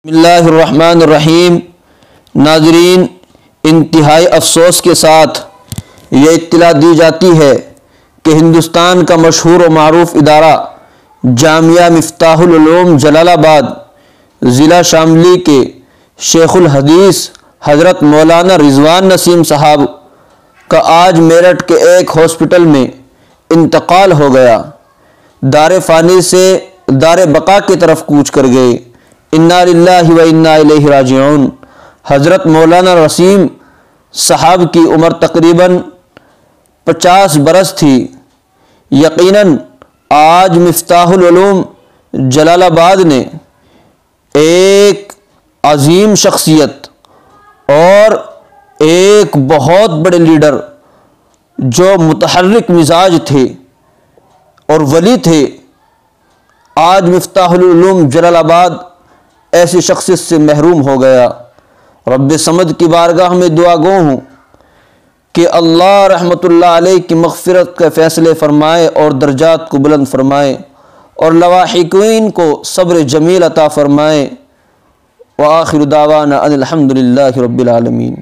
بسم اللہ الرحمن الرحیم۔ ناظرین، انتہائی افسوس کے ساتھ یہ اطلاع دی جاتی ہے کہ ہندوستان کا مشہور و معروف ادارہ جامعہ مفتاح العلوم جلال آباد ضلع شاملی کے شیخ الحدیث حضرت مولانا رضوان نسیم صاحب کا آج میرٹھ کے ایک ہاسپٹل میں انتقال ہو گیا۔ دار فانی سے دار بقا کی طرف کوچ کر گئے۔ انا للہ و انا الیہ راجعون۔ حضرت مولانا رسیم صاحب کی عمر تقریباً 50 برس تھی۔ یقیناً آج مفتاح العلوم جلال آباد نے ایک عظیم شخصیت اور ایک بہت بڑے لیڈر جو متحرک مزاج تھے اور ولی تھے، آج مفتاح العلوم جلال آباد ایسی شخصیت سے محروم ہو گیا۔ رب صمد کی بارگاہ میں دعا گو ہوں کہ اللہ رحمت اللہ علیہ کی مغفرت کے فیصلے فرمائے اور درجات کو بلند فرمائے اور لواحقین کو صبر جمیل عطا فرمائے۔ وآخر دعوانا ان الحمد للہ رب العالمین۔